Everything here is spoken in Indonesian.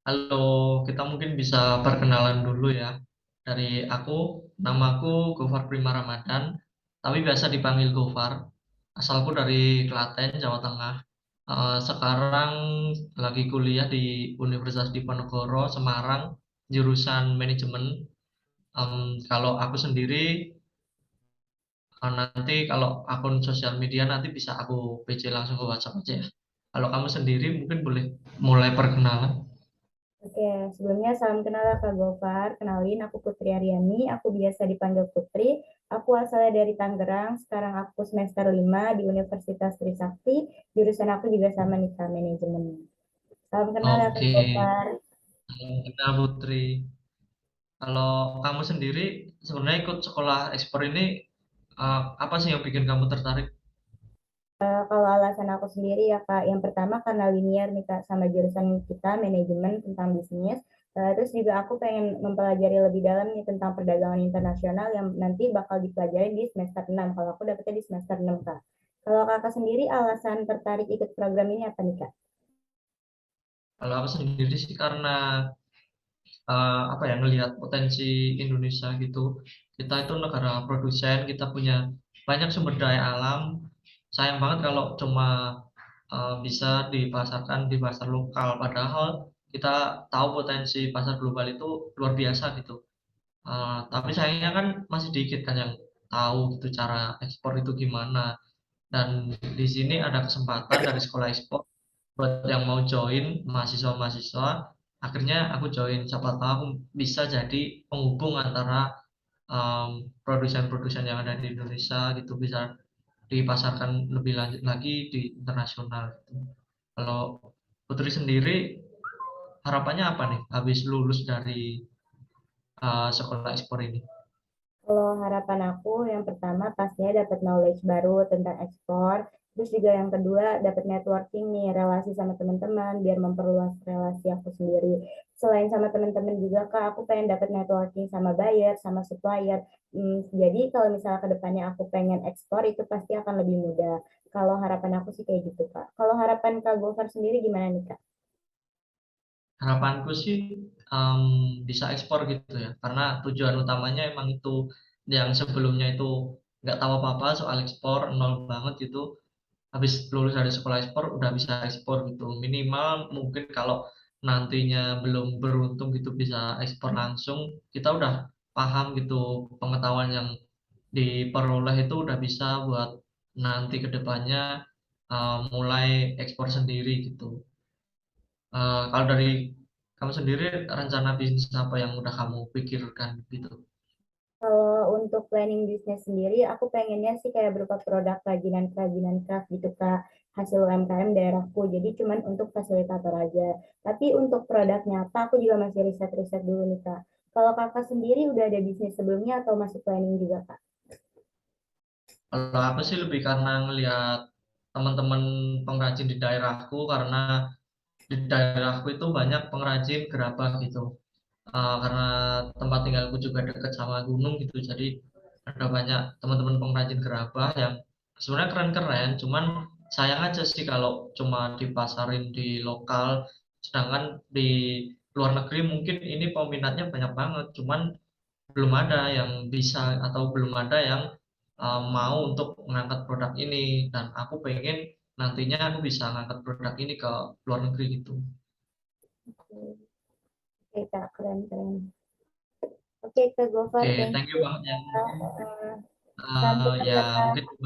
Halo, kita mungkin bisa perkenalan dulu ya. Dari aku, namaku Gofar Prima Ramadan, tapi biasa dipanggil Gofar. Asalku dari Klaten, Jawa Tengah. Sekarang lagi kuliah di Universitas Diponegoro, Semarang, jurusan manajemen. Kalau aku sendiri, nanti kalau akun sosial media nanti bisa aku PC langsung ke WhatsApp aja ya. Kalau kamu sendiri mungkin boleh mulai perkenalan. Oke, sebelumnya salam kenal ya Kak Gofar. Kenalin, aku Putri Aryani. Aku biasa dipanggil Putri. Aku asalnya dari Tangerang. Sekarang aku semester 5 di Universitas Trisakti. Jurusan aku juga sama nih Kak, manajemen. Salam kenal ya Kak Oke, Gofar. kenal Putri. Kalau kamu sendiri sebenarnya ikut sekolah ekspor ini apa sih yang bikin kamu tertarik? Kalau alasan aku sendiri ya Kak, yang pertama karena linear nih Kak sama jurusan kita manajemen tentang bisnis. Terus juga aku pengen mempelajari lebih dalam nih tentang perdagangan internasional yang nanti bakal dipelajari di semester 6. Kalau aku dapetnya di semester 6 Kak. Kalau Kakak sendiri alasan tertarik ikut program ini apa nih Kak? Kalau aku sendiri sih karena apa ya ngelihat potensi Indonesia gitu. Kita itu negara produsen, kita punya banyak sumber daya alam. Sayang banget kalau cuma bisa dipasarkan di pasar lokal. Padahal kita tahu potensi pasar global itu luar biasa gitu. Tapi sayangnya kan masih dikit kan yang tahu gitu cara ekspor itu gimana. Dan di sini ada kesempatan dari sekolah ekspor buat yang mau join mahasiswa-mahasiswa. Akhirnya aku join, siapa tahu aku bisa jadi penghubung antara produsen-produsen yang ada di Indonesia gitu bisa dipasarkan lebih lanjut lagi di internasional gitu. Kalau Putri sendiri harapannya apa nih habis lulus dari sekolah ekspor ini? Kalau harapan aku yang pertama pastinya dapat knowledge baru tentang ekspor. Terus juga yang kedua dapat networking nih, relasi sama teman-teman biar memperluas relasi aku sendiri. Selain sama teman-teman juga Kak, aku pengen dapat networking sama buyer, sama supplier. Jadi kalau misalnya ke depannya aku pengen ekspor itu pasti akan lebih mudah. Kalau harapan aku sih kayak gitu Kak. Kalau harapan Kak Gofar sendiri gimana nih Kak? Harapanku sih em, bisa ekspor gitu ya, karena tujuan utamanya emang itu yang sebelumnya itu nggak tahu apa-apa soal ekspor, nol banget gitu. Habis lulus dari sekolah ekspor udah bisa ekspor gitu. Minimal mungkin kalau nantinya belum beruntung gitu bisa ekspor langsung, kita udah paham gitu pengetahuan yang diperoleh itu udah bisa buat nanti ke depannya mulai ekspor sendiri gitu. Kalau dari kamu sendiri rencana bisnis apa yang udah kamu pikirkan gitu? Kalau untuk planning bisnis sendiri, aku pengennya sih kayak berupa produk kerajinan-kerajinan craft gitu Kak, hasil UMKM daerahku. Jadi cuman untuk fasilitator aja. Tapi untuk produk nyata aku juga masih riset-riset dulu nih Kak. Kalau Kakak sendiri udah ada bisnis sebelumnya atau masih planning juga Kak? Kalau aku sih lebih karena ngelihat teman-teman pengrajin di daerahku, karena di daerahku itu banyak pengrajin gerabah gitu. Karena tempat tinggalku juga dekat sama gunung gitu, jadi ada banyak teman-teman pengrajin gerabah yang sebenarnya keren-keren, cuman sayang aja sih kalau cuma dipasarin di lokal, sedangkan di luar negeri mungkin ini peminatnya banyak banget, cuman belum ada yang bisa atau belum ada yang mau untuk mengangkat produk ini, dan aku pengen nantinya aku bisa mengangkat produk ini ke luar negeri gitu. Oke Kak, keren-keren. Oke Kak Gofar, Oke, thank thank you you banget ya. Kak. Sampai Ya ketemu. mungkin